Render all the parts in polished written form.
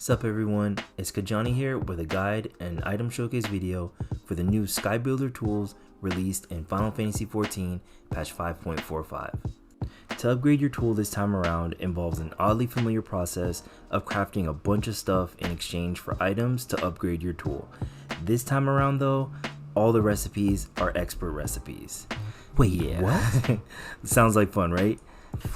Sup everyone, it's Kajani here with a guide and item showcase video for the new Skybuilder tools released in Final Fantasy XIV patch 5.45. To upgrade your tool this time around involves an oddly familiar process of crafting a bunch of stuff in exchange for items to upgrade your tool. This time around though, all the recipes are expert recipes. Wait, Yeah. what? Sounds like fun, right?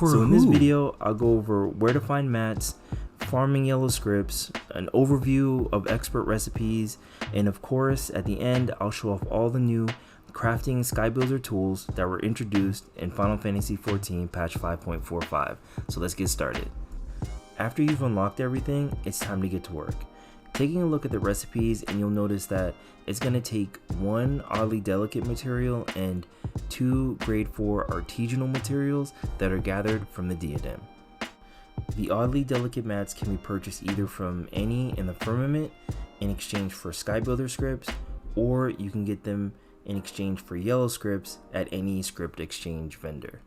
So In this video, I'll go over where to find mats, farming yellow scripts, an overview of expert recipes, and of course, at the end, I'll show off all the new crafting Skybuilder tools that were introduced in Final Fantasy XIV patch 5.45. So let's get started. After you've unlocked everything, it's time to get to work. Taking a look at the recipes, and you'll notice that it's going to take one oddly delicate material and two grade 4 artisanal materials that are gathered from the diadem. The oddly delicate mats can be purchased either from any in the firmament in exchange for Skybuilder scripts, or you can get them in exchange for yellow scripts at any script exchange vendor.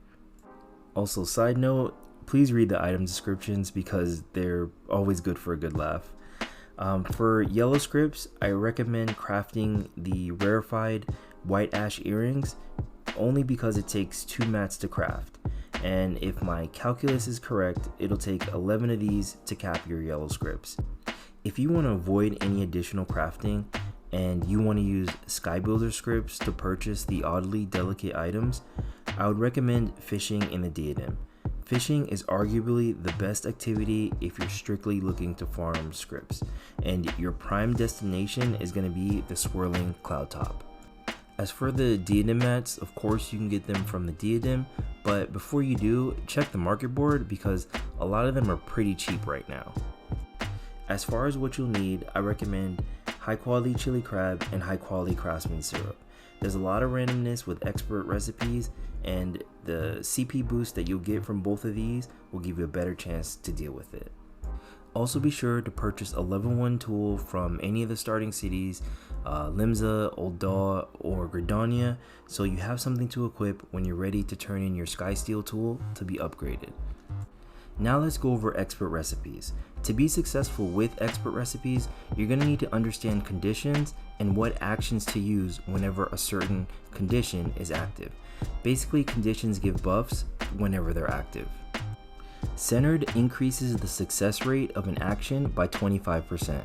Also, side note, please read the item descriptions because they're always good for a good laugh. For yellow scripts, I recommend crafting the rarefied white ash earrings only because it takes 2 mats to craft, and if my calculus is correct, it'll take 11 of these to cap your yellow scripts. If you want to avoid any additional crafting and you want to use Skybuilder scripts to purchase the oddly delicate items, I would recommend fishing in the diadem. Fishing is arguably the best activity if you're strictly looking to farm scripts, and your prime destination is going to be the swirling cloud top. As for the diadem mats, of course you can get them from the diadem, but before you do, check the market board because a lot of them are pretty cheap right now. As far as what you'll need, I recommend high quality chili crab and high quality craftsman syrup. There's a lot of randomness with expert recipes, and the CP boost that you'll get from both of these will give you a better chance to deal with it. Also be sure to purchase a level 1 tool from any of the starting cities, Limsa, Ul'dah, or Gridania, so you have something to equip when you're ready to turn in your Skysteel tool to be upgraded. Now let's go over expert recipes. To be successful with expert recipes, you're going to need to understand conditions and what actions to use whenever a certain condition is active. Basically, conditions give buffs whenever they're active. Centered increases the success rate of an action by 25%.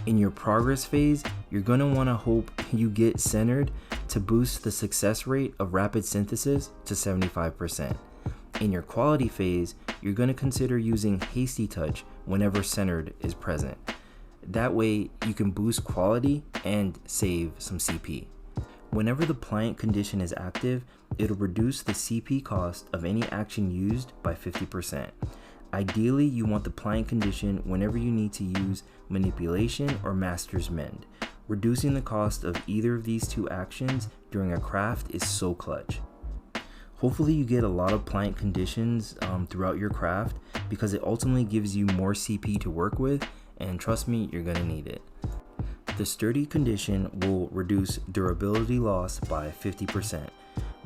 In your progress phase, you're going to want to hope you get centered to boost the success rate of rapid synthesis to 75%. In your quality phase, you're going to consider using hasty touch whenever centered is present. That way, you can boost quality and save some CP. Whenever the pliant condition is active, it'll reduce the CP cost of any action used by 50%. Ideally, you want the pliant condition whenever you need to use manipulation or master's mend. Reducing the cost of either of these two actions during a craft is so clutch. Hopefully you get a lot of pliant conditions throughout your craft because it ultimately gives you more CP to work with, and trust me, you're going to need it. The sturdy condition will reduce durability loss by 50%.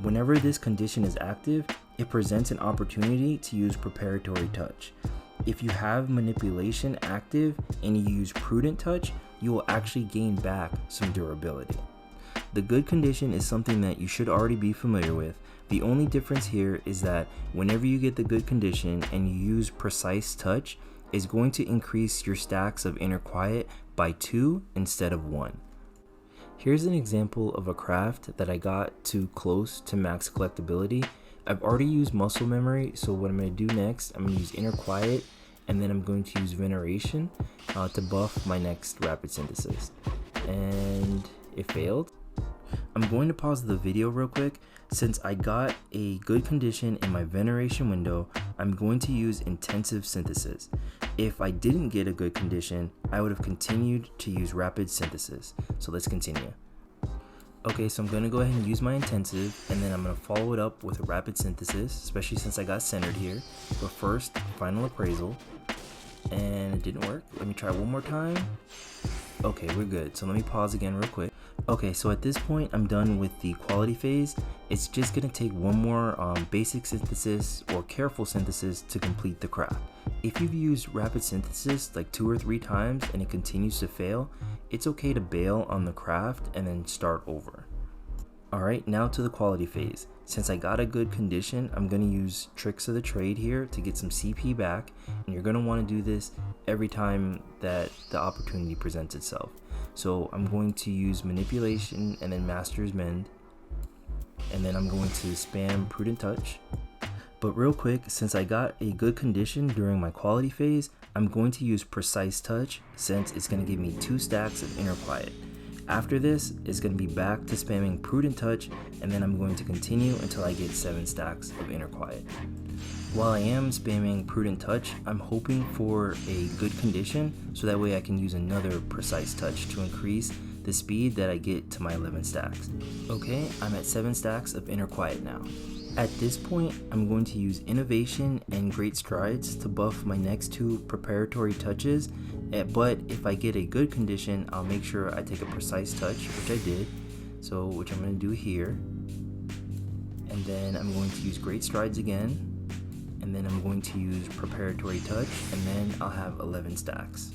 Whenever this condition is active, it presents an opportunity to use preparatory touch. If you have manipulation active and you use prudent touch, you will actually gain back some durability. The good condition is something that you should already be familiar with. The only difference here is that whenever you get the good condition and you use precise touch, it's going to increase your stacks of inner quiet by 2 instead of 1. Here's an example of a craft that I got to close to max collectability. I've already used muscle memory, so what I'm going to do next, I'm going to use inner quiet, and then I'm going to use veneration to buff my next rapid synthesis. And it failed. I'm going to pause the video real quick. Since I got a good condition in my veneration window, I'm going to use intensive synthesis. If I didn't get a good condition, I would have continued to use rapid synthesis. So let's continue. Okay, so I'm going to go ahead and use my intensive, and then I'm going to follow it up with a rapid synthesis, especially since I got centered here. But first, final appraisal, and it didn't work. Let me try one more time. Okay, we're good. So let me pause again real quick. Okay, so at this point, I'm done with the quality phase. It's just going to take one more basic synthesis or careful synthesis to complete the craft. If you've used rapid synthesis like 2 or 3 times and it continues to fail, it's okay to bail on the craft and then start over. Alright, now to the quality phase. Since I got a good condition, I'm going to use tricks of the trade here to get some CP back, and you're going to want to do this every time that the opportunity presents itself. So I'm going to use manipulation and then master's mend, and then I'm going to spam prudent touch. But real quick, since I got a good condition during my quality phase, I'm going to use precise touch since it's going to give me 2 stacks of inner quiet. After this, it's going to be back to spamming prudent touch, and then I'm going to continue until I get 7 stacks of inner quiet. While I am spamming prudent touch, I'm hoping for a good condition so that way I can use another precise touch to increase the speed that I get to my 11 stacks. Okay, I'm at 7 stacks of inner quiet now. At this point, I'm going to use innovation and great strides to buff my next 2 preparatory touches, but if I get a good condition, I'll make sure I take a precise touch, which I did, so which I'm going to do here. And then I'm going to use great strides again, and then I'm going to use preparatory touch, and then I'll have 11 stacks.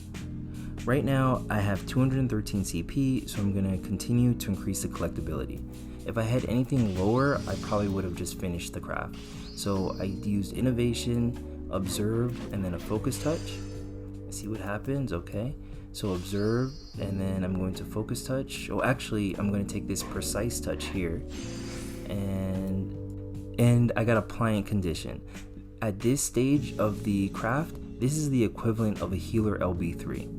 Right now, I have 213 CP, so I'm going to continue to increase the collectability. If I had anything lower, I probably would have just finished the craft. So I used innovation, observe, and then a focus touch. See what happens, okay? So observe, and then I'm going to focus touch. Oh, actually, I'm going to take this precise touch here. And I got a pliant condition. At this stage of the craft, this is the equivalent of a healer LB3.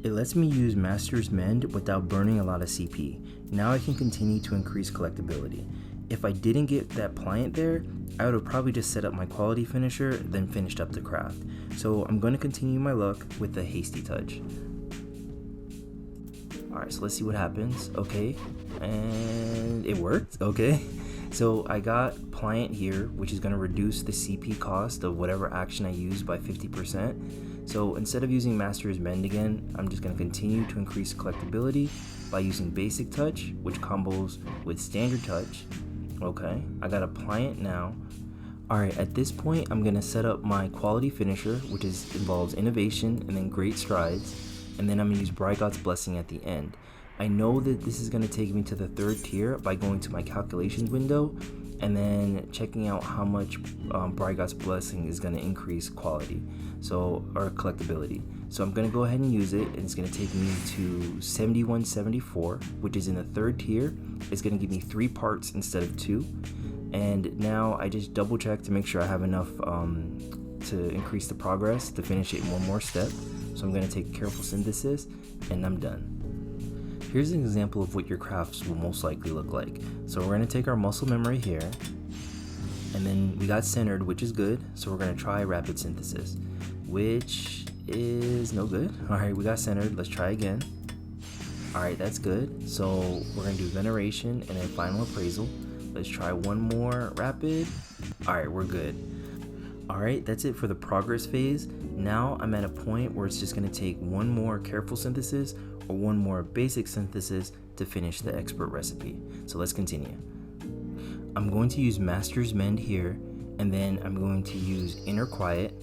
It lets me use Master's Mend without burning a lot of CP. Now I can continue to increase collectability. If I didn't get that pliant there, I would have probably just set up my quality finisher, then finished up the craft. So I'm going to continue my luck with the hasty touch. Alright, so let's see what happens. Okay, and it worked, okay. So I got pliant here, which is going to reduce the CP cost of whatever action I use by 50%. So instead of using Master's Mend again, I'm just going to continue to increase collectability by using basic touch, which combos with standard touch. Okay, I got a pliant now. Alright, at this point, I'm going to set up my quality finisher, which involves innovation and then great strides. And then I'm going to use Brygot's Blessing at the end. I know that this is going to take me to the 3rd tier by going to my calculations window and then checking out how much Brygot's Blessing is going to increase quality, or collectability. So I'm going to go ahead and use it, and it's going to take me to 7174, which is in the 3rd tier. It's going to give me 3 parts instead of 2. And now I just double check to make sure I have enough to increase the progress to finish it in one more step. So I'm going to take careful synthesis, and I'm done. Here's an example of what your crafts will most likely look like. So we're going to take our muscle memory here, and then we got centered, which is good. So we're going to try rapid synthesis, which is no good. Alright, we got centered. Let's try again. Alright, that's good. So we're going to do veneration and then final appraisal. Let's try one more rapid. Alright, we're good. Alright, that's it for the progress phase. Now I'm at a point where it's just going to take one more careful synthesis or one more basic synthesis to finish the expert recipe. So let's continue. I'm going to use Master's Mend here, and then I'm going to use Inner Quiet,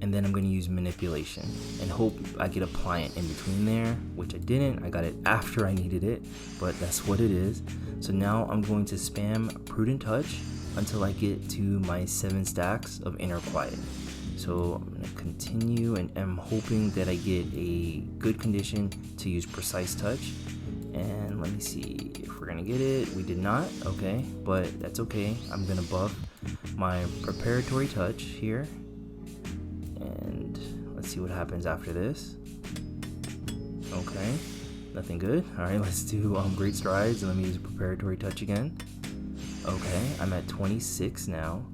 and then I'm going to use Manipulation and hope I get a pliant in between there, which I didn't. I got it after I needed it, but that's what it is. So now I'm going to spam Prudent Touch until I get to my 7 stacks of Inner Quiet. So I'm going to continue, and I'm hoping that I get a good condition to use Precise Touch. And let me see if we're going to get it. We did not, okay, but that's okay. I'm going to buff my Preparatory Touch here. And let's see what happens after this. Okay, nothing good. Alright, let's do Great Strides, and let me use Preparatory Touch again. Okay, I'm at 26 now.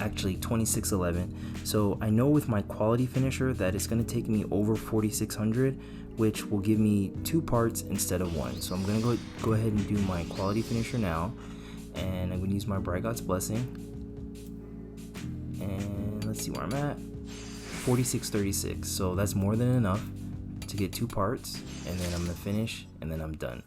Actually 2611. So I know with my quality finisher that it's going to take me over 4600, which will give me 2 parts instead of 1. So I'm going to go ahead and do my quality finisher now, and I'm going to use my Brygot's Blessing, and let's see where I'm at. 4636. So that's more than enough to get 2 parts, and then I'm going to finish, and then I'm done.